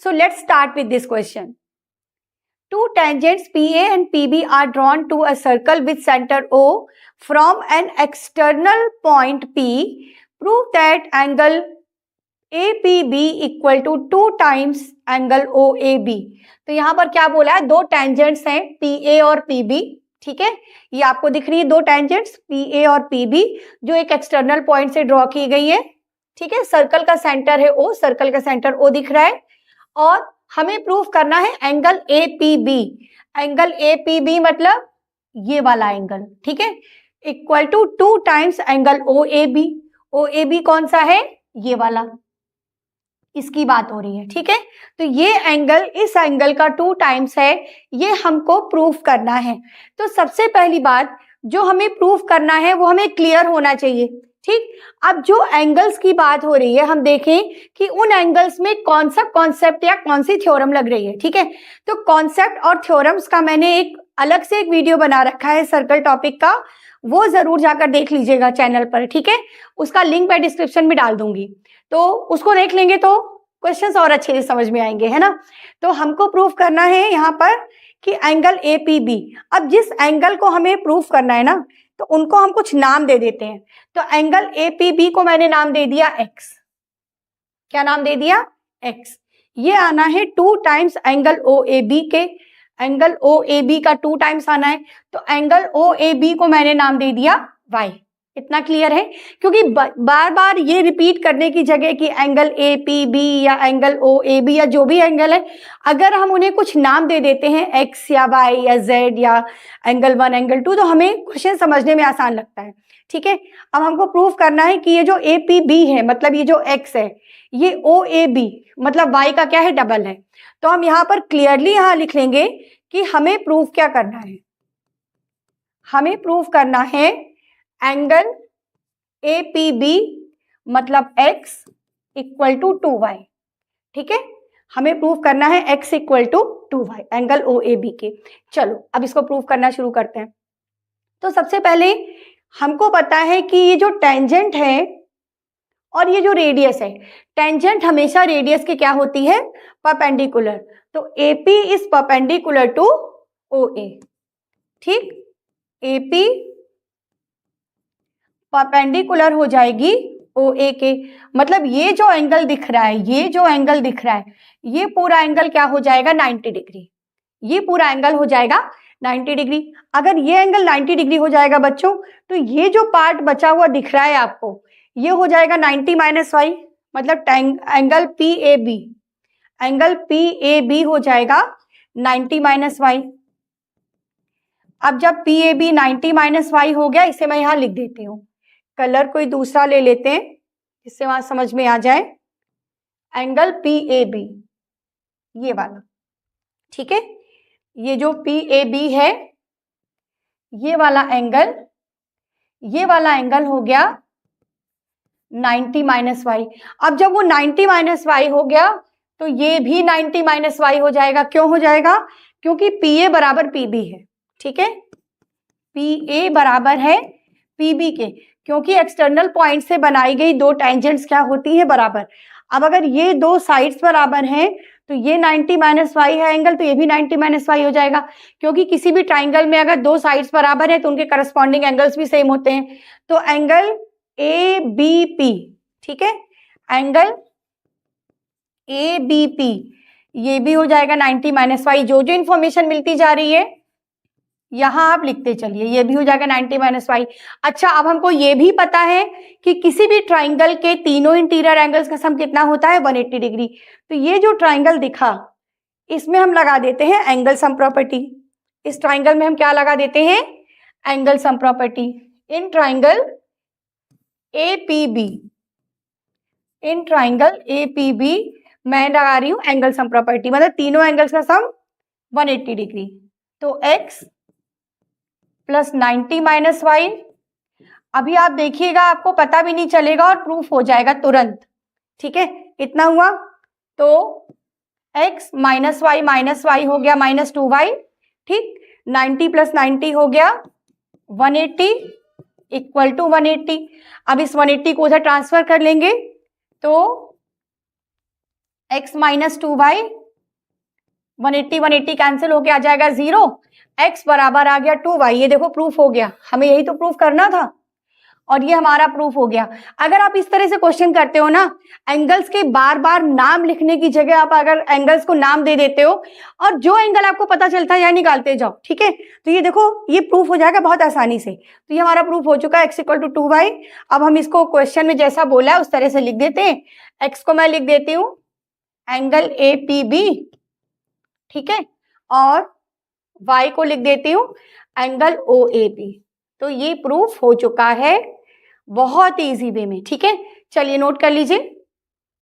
So let's start with this question. Two tangents PA and PB are drawn to a circle with center O from an external point P. Prove that angle APB equal to 2 times angle OAB. तो यहाँ पर क्या बोला है, दो tangents हैं PA और PB, ठीक है। ये आपको दिख रही है दो टेंजेंट्स PA और PB जो एक एक्सटर्नल पॉइंट से ड्रॉ की गई है, ठीक है। सर्कल का सेंटर है O, सर्कल का सेंटर O दिख रहा है और हमें प्रूफ करना है एंगल APB। एंगल APB मतलब ये वाला एंगल, ठीक है, equal to 2 times angle OAB। OAB कौन सा है, ये वाला, इसकी बात हो रही है, ठीक है। तो ये एंगल इस एंगल का 2 टाइम्स है, ये हमको प्रूफ करना है। तो सबसे पहली बात जो हमें प्रूफ करना है वो हमें क्लियर होना चाहिए, ठीक। अब जो एंगल्स की बात हो रही है हम देखें कि उन एंगल्स में कौन सा कॉन्सेप्ट या कौन सी थ्योरम लग रही है, ठीक है। तो कॉन्सेप्ट और थ्योरम्स का मैंने एक अलग से एक वीडियो बना रखा है सर्कल टॉपिक का, वो जरूर जाकर देख लीजिएगा चैनल पर, ठीक है। उसका लिंक मैं डिस्क्रिप्शन में डाल दूंगी, तो उसको देख लेंगे तो क्वेश्चंस और अच्छे से समझ में आएंगे, है ना। तो हमको प्रूफ करना है यहाँ पर कि एंगल APB। अब जिस एंगल को हमें प्रूफ करना है ना, तो उनको हम कुछ नाम दे देते हैं। तो एंगल APB को मैंने नाम दे दिया X। क्या नाम दे दिया, X। ये आना है 2 टाइम्स एंगल OAB के, एंगल OAB का 2 टाइम्स आना है, तो एंगल OAB को मैंने नाम दे दिया Y। इतना क्लियर है, क्योंकि बार बार ये रिपीट करने की जगह कि एंगल APB या एंगल OAB या जो भी एंगल है, अगर हम उन्हें कुछ नाम दे देते हैं X या Y या Z या एंगल 1 एंगल 2, तो हमें क्वेश्चन समझने में आसान लगता है, ठीक है। अब हमको प्रूफ करना है कि ये जो APB है मतलब ये जो X है, ये OAB मतलब Y का क्या है, डबल है। तो हम यहाँ पर क्लियरली यहाँ लिख लेंगे कि हमें प्रूफ क्या करना है, हमें प्रूफ करना है एंगल APB मतलब X इक्वल टू 2Y, ठीक है। हमें प्रूफ करना है X equal to 2Y angle OAB के। चलो अब इसको प्रूफ करना शुरू करते हैं। तो सबसे पहले हमको पता है कि ये जो टेंजेंट है और ये जो रेडियस है, टेंजेंट हमेशा रेडियस के क्या होती है, परपेंडिकुलर। तो AP is perpendicular to OA, ठीक। AP परपेंडिकुलर हो जाएगी OA के, मतलब ये जो एंगल दिख रहा है, ये जो एंगल दिख रहा है, ये पूरा एंगल क्या हो जाएगा, 90 डिग्री। ये पूरा एंगल हो जाएगा 90 डिग्री। अगर ये एंगल 90 डिग्री हो जाएगा बच्चों, तो ये जो पार्ट बचा हुआ दिख रहा है आपको, ये हो जाएगा 90 माइनस वाई, मतलब एंगल PAB, एंगल PAB हो जाएगा 90 माइनस वाई। अब जब PAB 90 माइनस वाई हो गया, इसे मैं यहां लिख देती हूँ, कलर कोई दूसरा ले लेते हैं जिससे वहां समझ में आ जाए। एंगल PAB ये वाला, ठीक है। ये जो PAB है, ये वाला एंगल हो गया 90 माइनस वाई। अब जब वो 90 माइनस वाई हो गया, तो ये भी 90 माइनस वाई हो जाएगा। क्यों हो जाएगा, क्योंकि PA बराबर PB है, ठीक है। PA बराबर है PB के, क्योंकि एक्सटर्नल पॉइंट से बनाई गई दो टेंजेंट्स क्या होती है, बराबर। अब अगर ये दो साइड्स बराबर हैं, तो ये 90 माइनस वाई है एंगल, तो ये भी 90 माइनस वाई हो जाएगा, क्योंकि किसी भी ट्राइंगल में अगर दो साइड्स बराबर है तो उनके करस्पॉन्डिंग एंगल्स भी सेम होते हैं। तो एंगल ABP, ठीक है, एंगल ABP ये भी हो जाएगा 90 माइनस वाई। जो जो इंफॉर्मेशन मिलती जा रही है यहां आप लिखते चलिए, ये भी हो जाएगा 90 माइनस वाई। अच्छा, अब हमको ये भी पता है कि किसी भी ट्राइंगल के तीनों इंटीरियर एंगल्स का सम कितना होता है, 180 डिग्री। तो ये जो ट्राइंगल दिखा, इसमें हम लगा देते हैं एंगल सम प्रॉपर्टी। इस ट्राइंगल में हम क्या लगा देते हैं, angle sum property. In triangle APB, in triangle APB मैं लगा रही हूं एंगल सम प्रॉपर्टी, मतलब तीनों एंगल्स का सम 180 डिग्री। तो X प्लस 90 माइनस वाई। अभी आप देखिएगा, आपको पता भी नहीं चलेगा और प्रूफ हो जाएगा तुरंत, ठीक है। इतना हुआ, तो X माइनस वाई हो गया माइनस 2y, ठीक। 90 प्लस 90 हो गया 180 इक्वल टू 180। अब इस 180 को उधर ट्रांसफर कर लेंगे, तो x माइनस 2y, 180 कैंसिल होके आ जाएगा 0, x बराबर आ गया 2y। ये देखो प्रूफ हो गया, हमें यही तो प्रूफ करना था और ये हमारा प्रूफ हो गया। अगर आप इस तरह से क्वेश्चन करते हो ना, एंगल्स के बार बार नाम लिखने की जगह आप अगर एंगल्स को नाम दे देते हो और जो एंगल आपको पता चलता है या निकालते जाओ, ठीक है। तो ये देखो ये प्रूफ हो जाएगा बहुत आसानी से। तो ये हमारा प्रूफ हो चुका है, x इक्वल टू 2y। अब हम इसको क्वेश्चन में जैसा बोला है उस तरह से लिख देते हैं। x को मैं लिख देती हूँ एंगल APB, ठीक है, और y को लिख देती हूँ एंगल OAB। तो ये प्रूफ हो चुका है बहुत इजी वे में, ठीक है। चलिए नोट कर लीजिए।